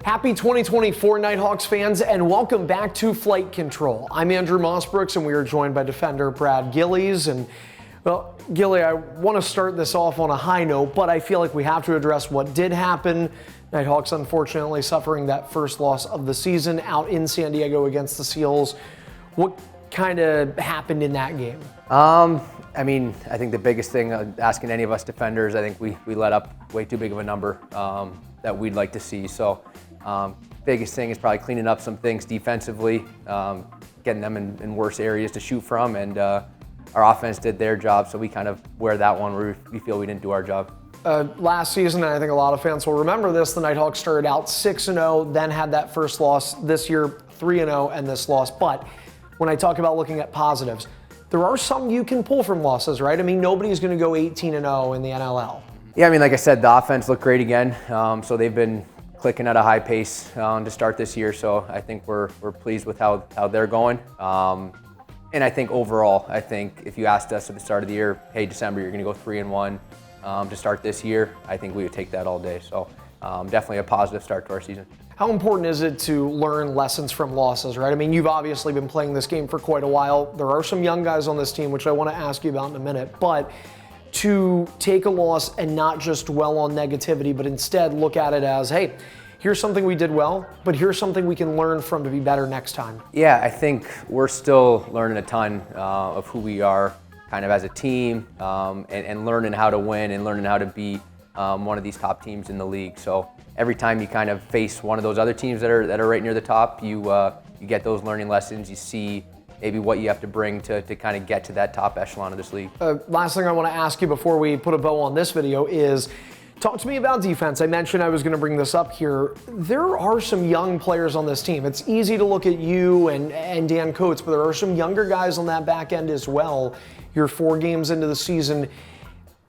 Happy 2024 Knighthawks fans, and welcome back to Flight Control. I'm Andrew Mossbrooks, and we are joined by defender Brad Gillies. And well, Gilly, I want to start this off on a high note, but I feel like we have to address what did happen. Knighthawks unfortunately suffering that first loss of the season out in San Diego against the Seals. What kind of happened in that game? I think the biggest thing, asking any of us defenders, I think we let up way too big of a number that we'd like to see. So biggest thing is probably cleaning up some things defensively, getting them in worse areas to shoot from, and our offense did their job, so we kind of wear that one where we feel we didn't do our job. Last season, and I think a lot of fans will remember this, the Knighthawks started out 6-0, then had that first loss. This year, 3-0 and this loss. But when I talk about looking at positives, there are some you can pull from losses, right? I mean, nobody's going to go 18-0 in the NLL. Yeah, like I said, the offense looked great again. So they've been clicking at a high pace to start this year. So I think we're pleased with how they're going. And I think overall, if you asked us at the start of the year, hey, December, you're going to go 3-1 to start this year, I think we would take that all day. So definitely a positive start to our season. How important is it to learn lessons from losses, right? I mean, you've obviously been playing this game for quite a while. There are some young guys on this team, which I want to ask you about in a minute, but to take a loss and not just dwell on negativity, but instead look at it as, hey, here's something we did well, but here's something we can learn from to be better next time. Yeah, I think we're still learning a ton of who we are kind of as a team, and learning how to win and learning how to beat one of these top teams in the league. So every time you kind of face one of those other teams that are right near the top, you get those learning lessons. You see maybe what you have to bring to kind of get to that top echelon of this league. Last thing I want to ask you before we put a bow on this video is, talk to me about defense. I mentioned I was going to bring this up here. There are some young players on this team. It's easy to look at you and Dan Coates, but there are some younger guys on that back end as well. You're 4 games into the season.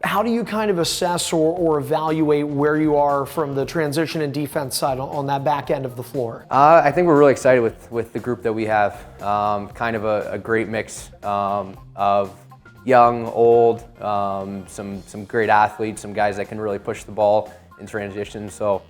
How do you kind of assess or evaluate where you are from the transition and defense side on that back end of the floor? I think we're really excited with the group that we have. Kind of a great mix of young, old, some great athletes, some guys that can really push the ball in transition. So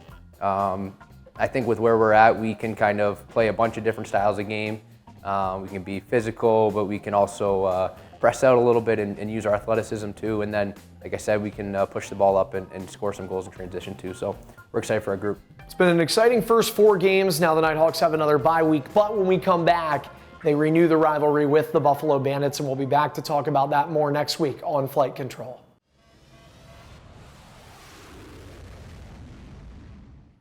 I think with where we're at, we can kind of play a bunch of different styles of game. We can be physical, but we can also press out a little bit and use our athleticism too. And then, like I said, we can push the ball up and score some goals in transition too. So we're excited for our group. It's been an exciting first 4 games. Now the Knighthawks have another bye week, but when we come back, they renew the rivalry with the Buffalo Bandits, and we'll be back to talk about that more next week on Flight Control.